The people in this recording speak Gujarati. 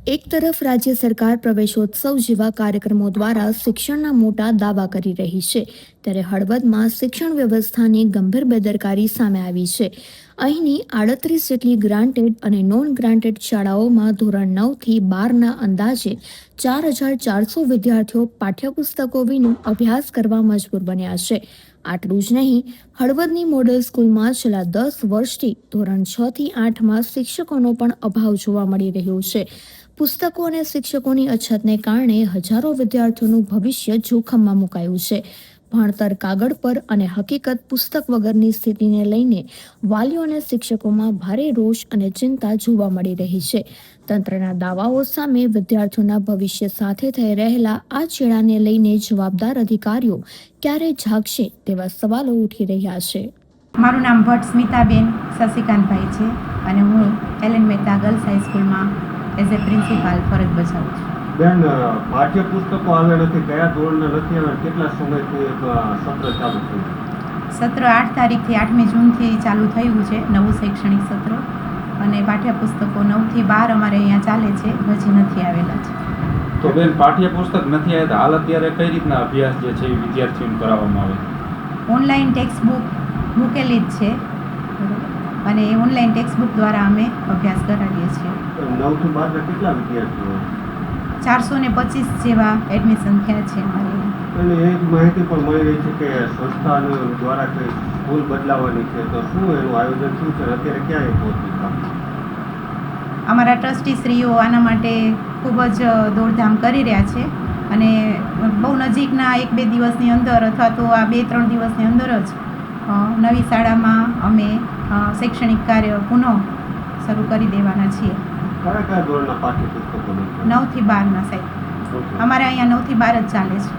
એક તરફ રાજ્ય સરકાર પ્રવેશોત્સવ જેવા કાર્યક્રમો દ્વારા શિક્ષણના મોટા દાવા કરી રહી છે, ત્યારે હળવદમાં શિક્ષણ વ્યવસ્થાની ગંભીર બેદરકારી સામે આવી છે. અહીંની 38 જેટલી ગ્રાન્ટેડ અને નોન ગ્રાન્ટેડ શાળાઓમાં ધોરણ 9થી 12ના અંદાજે 4,400 વિદ્યાર્થીઓ પાઠ્યપુસ્તકો વિના અભ્યાસ કરવા મજબૂર બન્યા છે. આટલું જ નહીં, હળવદની મોડેલ સ્કૂલમાં છેલ્લા 10 વર્ષથી ધોરણ 6થી 8માં શિક્ષકોનો પણ અભાવ જોવા મળી રહ્યો છે. પુસ્તકો અને શિક્ષકોની અછતને કારણે હજારો વિદ્યાર્થીઓનું ભવિષ્ય જોખમમાં મુકાયું છે. ભણતર કાગળ પર અને હકીકત પુસ્તક વગરની સ્થિતિને લઈને વાલીઓ અને શિક્ષકોમાં ભારે રોષ અને ચિંતા જોવા મળી રહી છે. તંત્રના દાવાઓ સામે વિદ્યાર્થીઓના ભવિષ્ય સાથે થઈ રહેલા આ ચેડાને લઈને જવાબદાર અધિકારીઓ ક્યારે જાગશે તેવા સવાલો ઉઠી રહ્યા છે. મારું નામ ભટ્ટ સ્મિતાબેન શશિકાંતભાઈ છે અને હું એલએન મહેતા ગર્લ્સ હાઈસ્કૂલમાં એઝ એ પ્રિન્સિપાલ ફરજ બજાવું છું. બેન, પાઠ્યપુસ્તકો આવે નથી, કયા ધોરણના નથી આવે, કેટલા સમયથી સત્ર ચાલુ થયું? સત્ર 8 તારીખથી 8મી જૂનથી ચાલુ થયું છે, નવું શૈક્ષણિક સત્ર, અને પાઠ્યપુસ્તકો 9થી 12 અમારે અહીંયા ચાલે છે, હજી નથી આવેલા છે. તો બેન, પાઠ્યપુસ્તક નથી આવ્યા તો હાલ અત્યારે કઈ રીતના અભ્યાસ જે છે એ વિદ્યાર્થીઓને કરાવવામાં આવે? ઓનલાઈન ટેક્સ્ટ બુક મૂકેલી જ છે અને એ ઓનલાઈન ટેક્સ્ટ બુક દ્વારા અમે અભ્યાસ કરાવીએ છીએ. 9થી 12ના કેટલા વિદ્યાર્થીઓ? 425 જેવા એડમિશન થયા છે અમારે. અને એક માહિતી પણ મળી રહી છે કે સંસ્થાનો દ્વારા કંઈ સ્કૂલ બદલાવવાની છે, તો શું એનું આયોજન શું છે, અત્યારે ક્યાં પહોંચી? અમારા ટ્રસ્ટીશ્રીઓ આના માટે ખૂબ જ દોડધામ કરી રહ્યા છે અને બહુ નજીકના 1-2 દિવસની અંદર અથવા તો આ 2-3 દિવસની અંદર જ નવી શાળામાં અમે શૈક્ષણિક કાર્ય પુનઃ શરૂ કરી દેવાના છીએ. કયા કયા ધોરણના પાઠ્યપુસ્તકો? 9થી 12ના સાહેબ. અમારે અહીંયા 9થી 12 જ ચાલે છે.